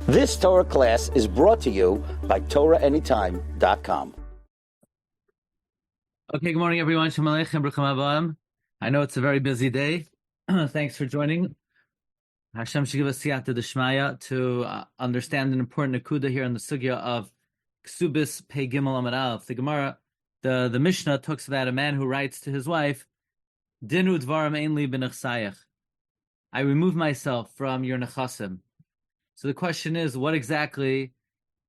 This Torah class is brought to you by TorahAnytime.com. Okay, good morning, everyone. Shalom Aleichem, Bruchim Abam. I know it's a very busy day. Thanks for joining. Hashem should give us siyata d'shmaya to understand an important akuda here in the Sugya of Kesuvos Pei Gimel Amud Aleph. The Gemara, the Mishnah talks about a man who writes to his wife, Dinu dvarim ein li b'nechsayach. I remove myself from your nechasim. So the question is, what exactly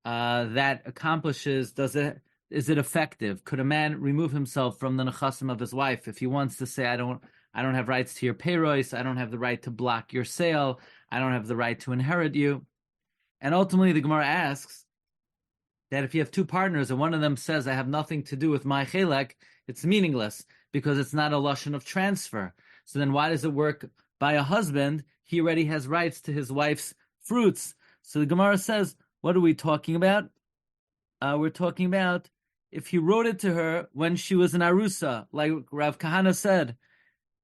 that accomplishes? Is it effective? Could a man remove himself from the nechasim of his wife if he wants to say, I don't have rights to your purest, I don't have the right to block your sale, I don't have the right to inherit you? And ultimately, the Gemara asks that if you have two partners and one of them says, I have nothing to do with my chelek, it's meaningless because it's not a lashon of transfer. So then why does it work by a husband? He already has rights to his wife's fruits. So the Gemara says, what are we talking about? We're talking about if he wrote it to her when she was an arusa, like Rav Kahana said,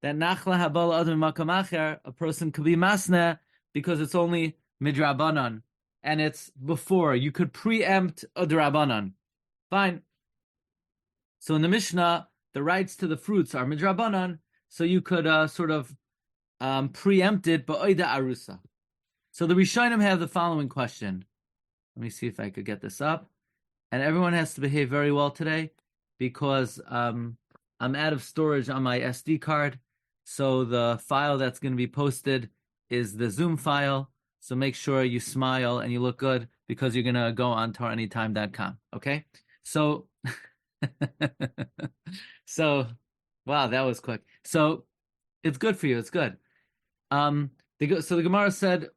that nachla habal adam makom acher, a person could be masna because it's only midrabanan, and it's before. You could preempt a drabanan. Fine. So in the Mishnah, the rights to the fruits are midrabanan, so you could preempt it ba'oida arusa. So the Rishonim have the following question. Let me see if I could get this up. And everyone has to behave very well today because I'm out of storage on my SD card. So the file that's going to be posted is the Zoom file. So make sure you smile and you look good because you're going to go on TorahAnytime.com. Okay? So, wow, that was quick. So it's good for you. It's good. So the Gemara said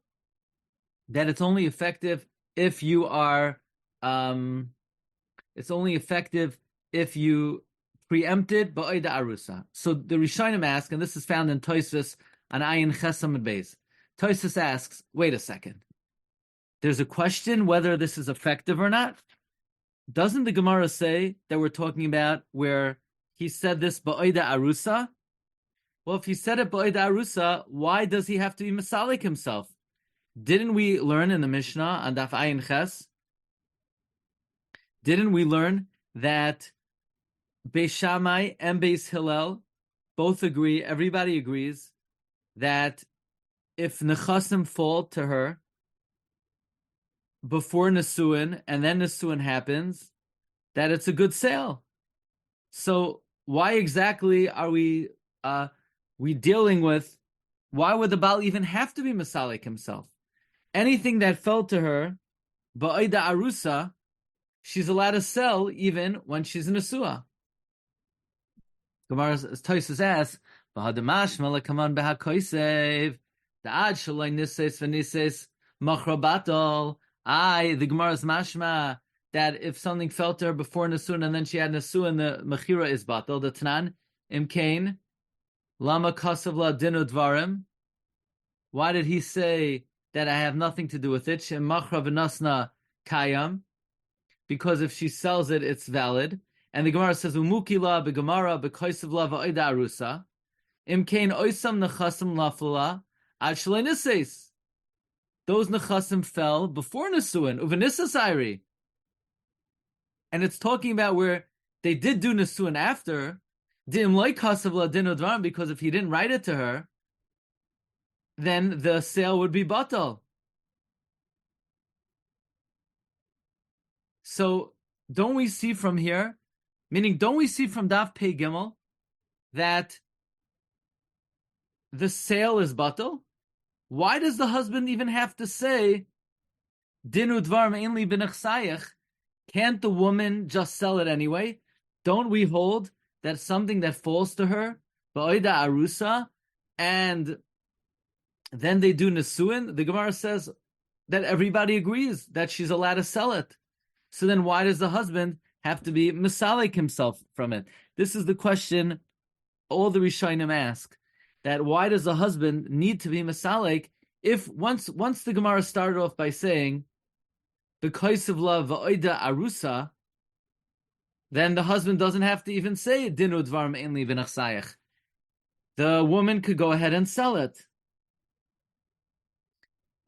that it's only effective if you are... it's only effective if you preempted ba'oida arusa. So the Rishonim ask, and this is found in Tosfos on Iyun Chesam and Beis. Tosfos asks, wait a second. There's a question whether this is effective or not. Doesn't the Gemara say that we're talking about where he said this ba'oida arusa? Well, if he said it ba'oida arusa, why does he have to be masalik himself? Didn't we learn in the Mishnah on Daf Ayin Ches? Didn't we learn that Beis Shammai and Beis Hillel both agree, everybody agrees, that if nechasim fall to her before Nesuin and then Nesuin happens, that it's a good sale. So why exactly are we dealing with, why would the Baal even have to be Masalik himself? Anything that fell to her, ba'oida arusa, she's allowed to sell even when she's in a suah. Gemara Tosfos asks, "V'hadamashma lekaman b'hakoisev da'ad shaloi nises v'nises machrabatol." The Gemara's mashma that if something fell to her before Nesuin and then she had Nesuin, the mechira is batal. The Tanan imkain lama kasav la dinu dvarim. Why did he say that I have nothing to do with it? Shem machra v'nasna kayam. Because if she sells it, it's valid. And the Gemara says, "Umukila beGemara beKosav la va'oida arusa imkain oisam nechasim laflala ad shalei nises." Those nechasim fell before Nesuin uvenisas ayri, and it's talking about where they did do Nesuin after. Dim loy kasav la dinu dvarim, because if he didn't write it to her, then the sale would be batal. So don't we see from here, don't we see from Daf Pei Gimel that the sale is batal? Why does the husband even have to say, Dinu dvarim ein li b'nechsayach? Can't the woman just sell it anyway? Don't we hold that something that falls to her, ba'oida arusa, and then they do Nesuin? The Gemara says that everybody agrees that she's allowed to sell it. So then why does the husband have to be masalik himself from it? This is the question all the Rishonim ask, that why does the husband need to be masalik if once the Gemara started off by saying, because of love va'oida arusa, then the husband doesn't have to even say dinu dvarim ein li b'nechsayach. The woman could go ahead and sell it.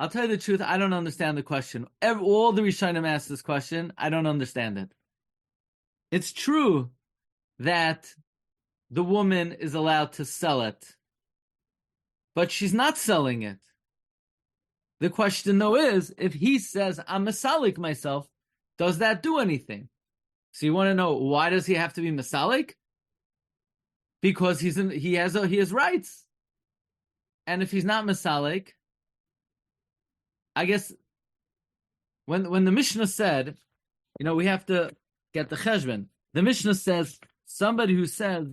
I'll tell you the truth, I don't understand the question. All the Rishonim ask this question, I don't understand it. It's true that the woman is allowed to sell it, but she's not selling it. The question, though, is, if he says, I'm Masalik myself, does that do anything? So you want to know, why does he have to be Masalik? Because he has rights. And if he's not Masalik, I guess when the Mishnah said, we have to get the cheshbon. The Mishnah says somebody who says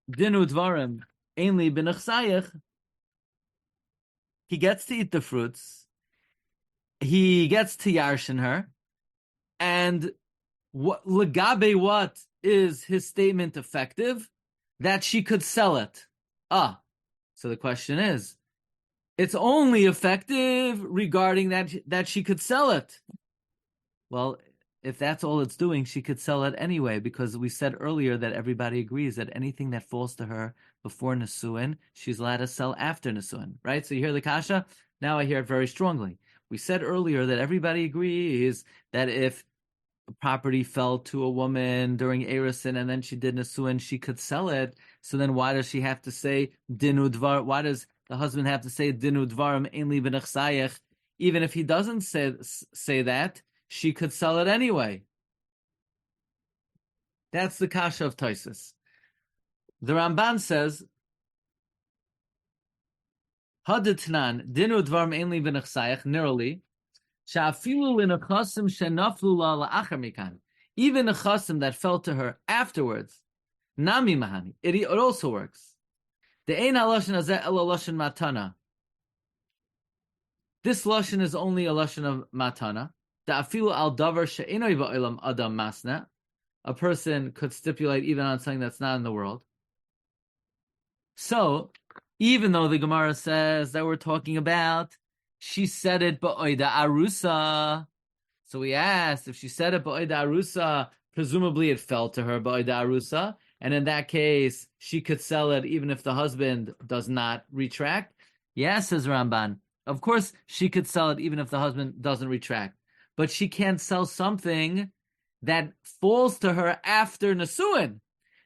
dinu dvarim ainli b'nechsayich, he gets to eat the fruits, he gets to yarshin her, and what is his statement effective? That she could sell it. So the question is, it's only effective regarding that she could sell it. Well, if that's all it's doing, she could sell it anyway, because we said earlier that everybody agrees that anything that falls to her before Nesuin, she's allowed to sell after Nesuin, right? So you hear the kasha? Now I hear it very strongly. We said earlier that everybody agrees that if a property fell to a woman during Eirusin and then she did Nesuin, she could sell it. So then why does she have to say dinu dvar? Why does the husband have to say dinu dvarim einli b'nechsayich? Even if he doesn't say that, she could sell it anyway. That's the kasha of Tosfos. The Ramban says, Haditnan dinu dvarim einli b'nechsayich nirali sha'afilu l'nechasim shenaflu la la'achar mikan. Even a chasim that fell to her afterwards, nami mahani. It also works. The ein halashon hazeh ela lashon matana. This lashon is only a lashon of matana. Da'afilu al davar she'enoi ba'olam adam masna. A person could stipulate even on something that's not in the world. So, even though the Gemara says that we're talking about, she said it ba'oida arusa. So we asked, if she said it ba'oida arusa, presumably it fell to her ba'oida arusa, and in that case, she could sell it even if the husband does not retract. Yes, says Ramban. Of course, she could sell it even if the husband doesn't retract. But she can't sell something that falls to her after Nesuin.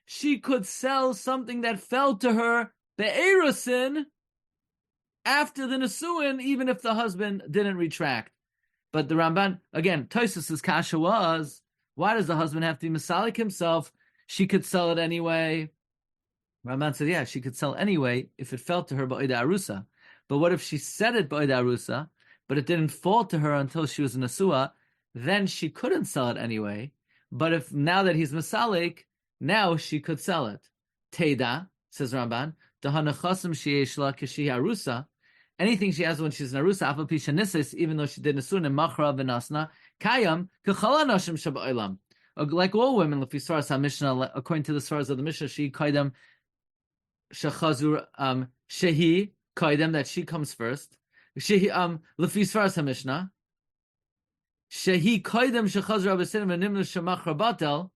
She could sell something that fell to her, the Eirusin, after the Nesuin, even if the husband didn't retract. But the Ramban, again, Tosfos' kasha was, why does the husband have to be Masalik himself? She could sell it anyway. Ramban said, yeah, she could sell anyway if it fell to her ba'oida arusa. But what if she said it ba'oida arusa, but it didn't fall to her until she was Nesua? Then she couldn't sell it anyway. But if now that he's Masalik, now she could sell it. Teda, says Ramban, Dahanachasim sheyesh kishi arusa. Anything she has when she's an arusa, afal pisha nisis, even though she did Nesuin and machra v'nasna, kayam kechala nashim shaba'olam. Like all women, if we saw Mishnah, according to the Svaras of the Mishnah, she kaidem shechazur shehi kaidem, that she comes first. Shehi lefi Svaras Mishnah shehi kaidem shechazur abesinim and nimnu shemachra batel,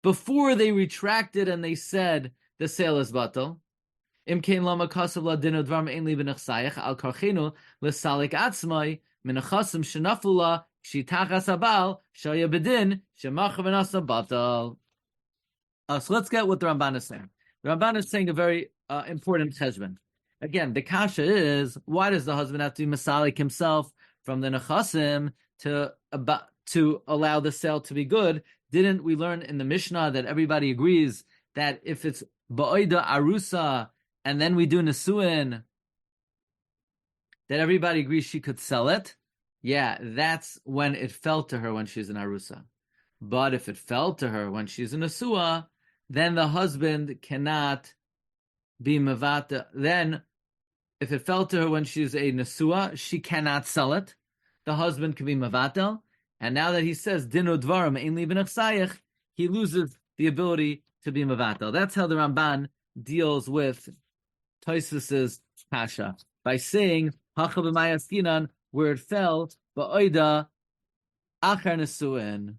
before they retracted and they said the sale is batel. Imkein lama kasav la dinu dvarim einli b'nechsayich al karchenu lesalik atzmai minachasim shenafula. So let's get what the Ramban is saying. The Ramban is saying a very important cheshbon. Again, the kasha is, why does the husband have to be masalik himself from the nechasim to allow the sale to be good? Didn't we learn in the Mishnah that everybody agrees that if it's ba'oida arusa and then we do nesuin, that everybody agrees she could sell it? Yeah, that's when it fell to her when she's an arusa. But if it fell to her when she's an asua, then the husband cannot be mavata. Then, if it fell to her when she's a nesua, she cannot sell it. The husband can be mavatel. And now that he says dinu dvarim einli b'nechsayich, he loses the ability to be mavatel. That's how the Ramban deals with Tosfos' kasha, by saying hacha b'mayaskinan, where it fell, ba'oida achar nesuin.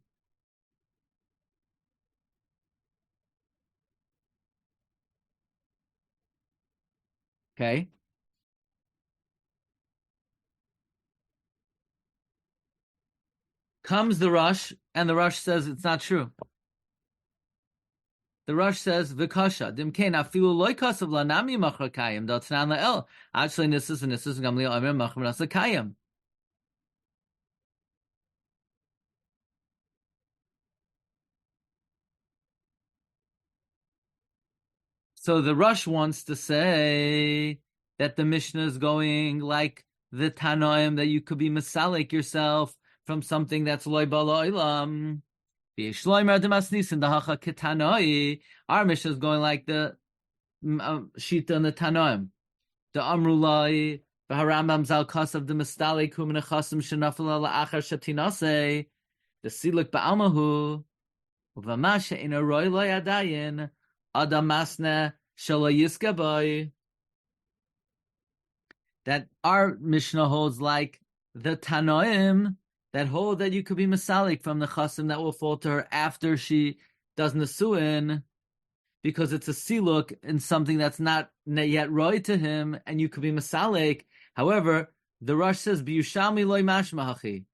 Okay? Comes the Rosh, and the Rosh says it's not true. The Rosh says, "V'kasha dimkein afilu loy kasav lanami machar kayim datnan lael actually nisus gamli amir machar nasa kayim." So the Rosh wants to say that the Mishnah is going like the Tanoim, that you could be masalik yourself from something that's loy bala olam. Our Mishnah is going like the Shita and the Tanoim. The Amrulai, the Harambam Zal Kasav, the Mistali Kum Nechasim Shenafala Achar Shatinase, the Silik Ba'almahu, Uvamasha in a Roy Loy Adayin, Adamasne Shalayiska Boy. That our Mishnah holds like the Tanoim, that hold that you could be masalik from the chasim that will fall to her after she does nesuin, because it's a siluk in something that's not yet roy to him, and you could be masalik. However, the Rosh says, "Biyushami loy mashmahachi."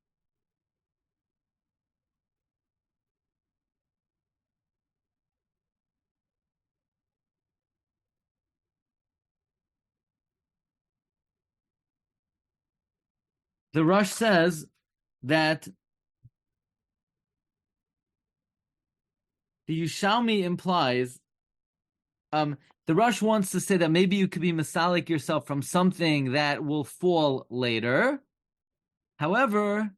The Rosh says that the Yushalmi implies, the Rosh wants to say that maybe you could be masalik yourself from something that will fall later. However,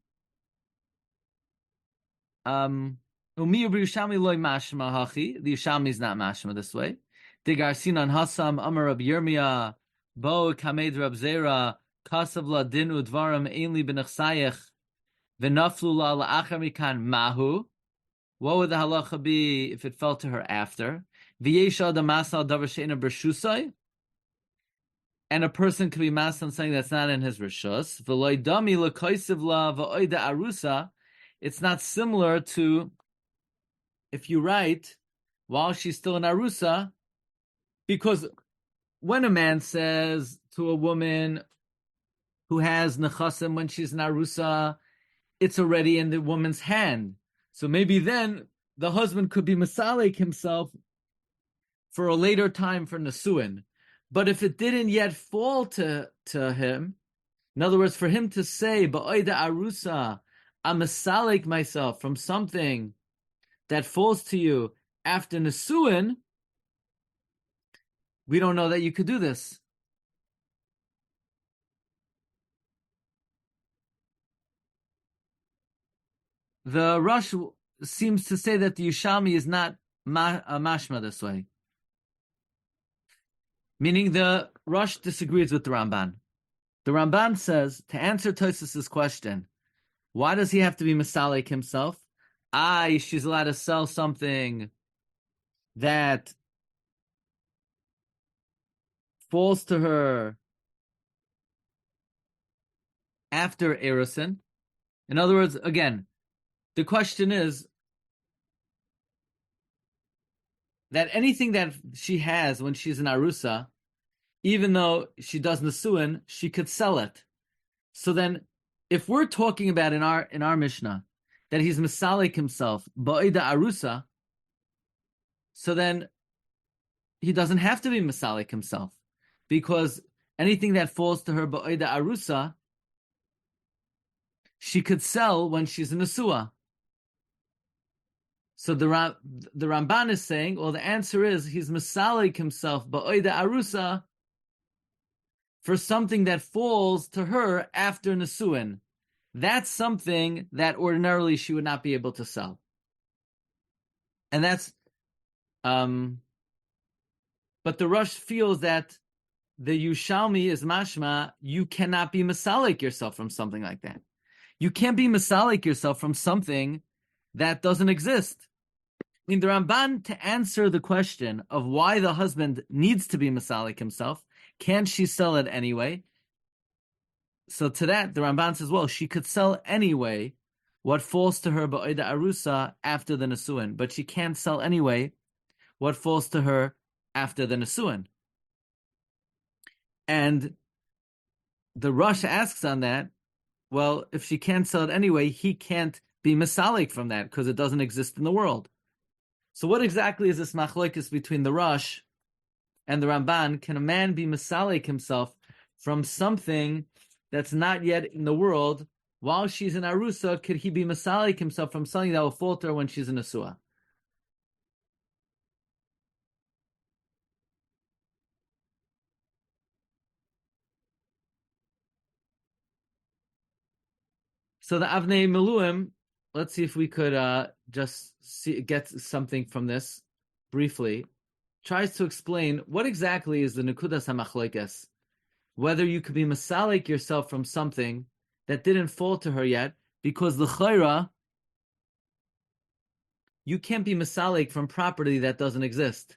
the Yushalmi is not mashma this way. The Garsinan Hasam Amar Rab Yirmiyah Bo Kamed Rab Zera Kasav La Din Udvaram Ainli Benachsayach V'naflu La La'achar Mikan Mahu. What would the halacha be if it fell to her after? V'yesha the masal davar she'ena b'rshusai, and a person could be masal on something that's not in his rishus. V'loy dami l'koisiv la v'oida arusa. It's not similar to if you write while she's still in arusa, because when a man says to a woman who has nechasim when she's in arusa, it's already in the woman's hand. So maybe then the husband could be masalik himself for a later time for nesuin. But if it didn't yet fall to him, in other words, for him to say, ba'oida arusa, I'm masalik myself from something that falls to you after nesuin, we don't know that you could do this. The Rosh seems to say that the Yushalmi is not mashma this way. Meaning the Rosh disagrees with the Ramban. The Ramban says, to answer Tosfos' question, why does he have to be masalik himself? She's allowed to sell something that falls to her after Eirusin. In other words, again, the question is that anything that she has when she's in Arusa, even though she does Nesuin, she could sell it. So then, if we're talking about in our Mishnah that he's Masalik himself, Ba'ida Arusa, so then he doesn't have to be Masalik himself, because anything that falls to her Ba'ida Arusa, she could sell when she's in Nesua. So the Ramban is saying, well, the answer is he's masalik himself ba'oida arusa for something that falls to her after nesuin. That's something that ordinarily she would not be able to sell, and that's. But the Rosh feels that the Yushalmi is mashma. You cannot be masalik yourself from something like that. You can't be masalik yourself from something that doesn't exist. In the Ramban, to answer the question of why the husband needs to be masalik himself, can she sell it anyway? So to that, the Ramban says, well, she could sell anyway what falls to her ba'ida arusa after the nesuin, but she can't sell anyway what falls to her after the nesuin. And the Rosh asks on that, well, if she can't sell it anyway, he can't be misalik from that because it doesn't exist in the world. So what exactly is this machlokes between the Rosh and the Ramban? Can a man be misalik himself from something that's not yet in the world while she's in Arusa? Could he be misalik himself from something that will falter when she's in Asua? So the Avnei Miluim, let's see if we could get something from this briefly. Tries to explain what exactly is the Nekudas HaMachlokes, whether you could be masalik yourself from something that didn't fall to her yet, because the chayra, you can't be masalik from property that doesn't exist.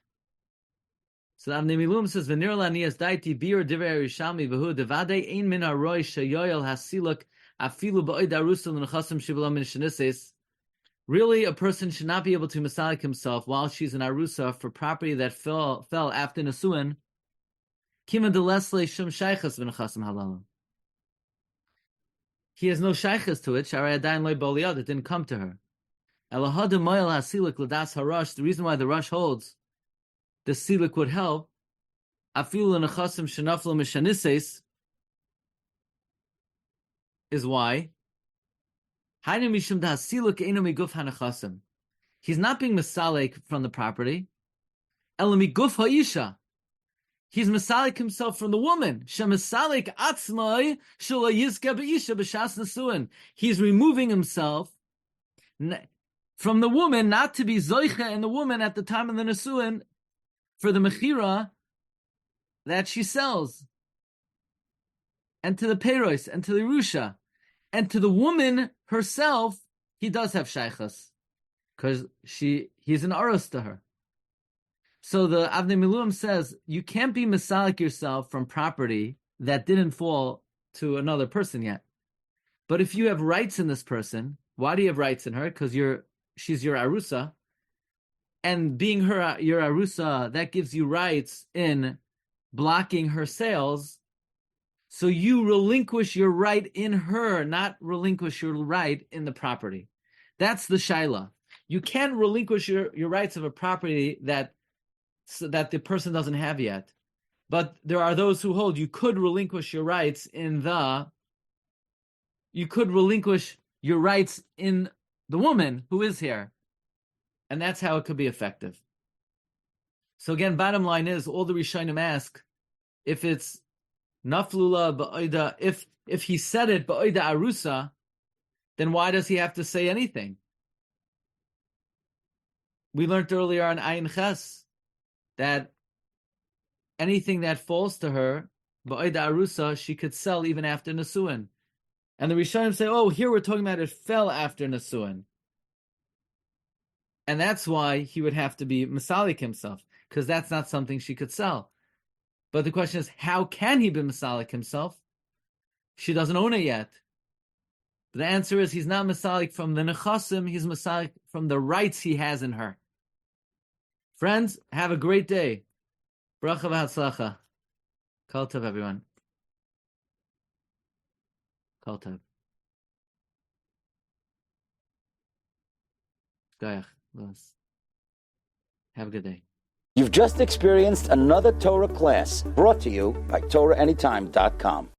So Avnei Miluim says, "V'nir lanias daiti bir divrei Yerushalmi v'hu devadei ein min haroi sheyoyel hasiluk afilu ba'od arusa l'nechasim shivala min shenises." Really, a person should not be able to masalik himself while she's in arusa for property that fell after nesuin. Kima delesle shum shaychas v'nechasim halalim. He has no shaychas to it. Sharay adayin loy b'oliyad. It didn't come to her. Elahadu moyel hasilik l'das harash. The reason why the Rosh holds the silik would help afilu l'nechasim shenaflu mishanises is why. He's not being masalik from the property. He's masalik himself from the woman. He's removing himself from the woman, not to be zoicha in the woman at the time of the nesuin for the mechira that she sells, and to the peiros, and to the Yerusha. And to the woman herself, he does have shaychas, because he's an aros to her. So the Avnei Miluim says, you can't be masalik yourself from property that didn't fall to another person yet. But if you have rights in this person, why do you have rights in her? Because she's your arusa, and being your arusa, that gives you rights in blocking her sales. So you relinquish your right in her, not relinquish your right in the property. That's the shaila. You can't relinquish your rights of a property that the person doesn't have yet. But there are those who hold you could relinquish your rights in the woman who is here. And that's how it could be effective. So again, bottom line is, all the Rishonim ask, if it's Naflula ba'oida, if he said it ba'oida arusa, then why does he have to say anything? We learned earlier on Ayin Ches that anything that falls to her ba'oida arusa, she could sell even after nesuin. And the Rishonim say, oh, here we're talking about it fell after nesuin. And that's why he would have to be masalik himself, because that's not something she could sell. But the question is, how can he be masalik himself? She doesn't own it yet. The answer is, he's not masalik from the nechasim, he's masalik from the rights he has in her. Friends, have a great day. Bracha v'hatzlacha. Kol tov, everyone. Kol tov. Have a good day. You've just experienced another Torah class brought to you by TorahAnytime.com.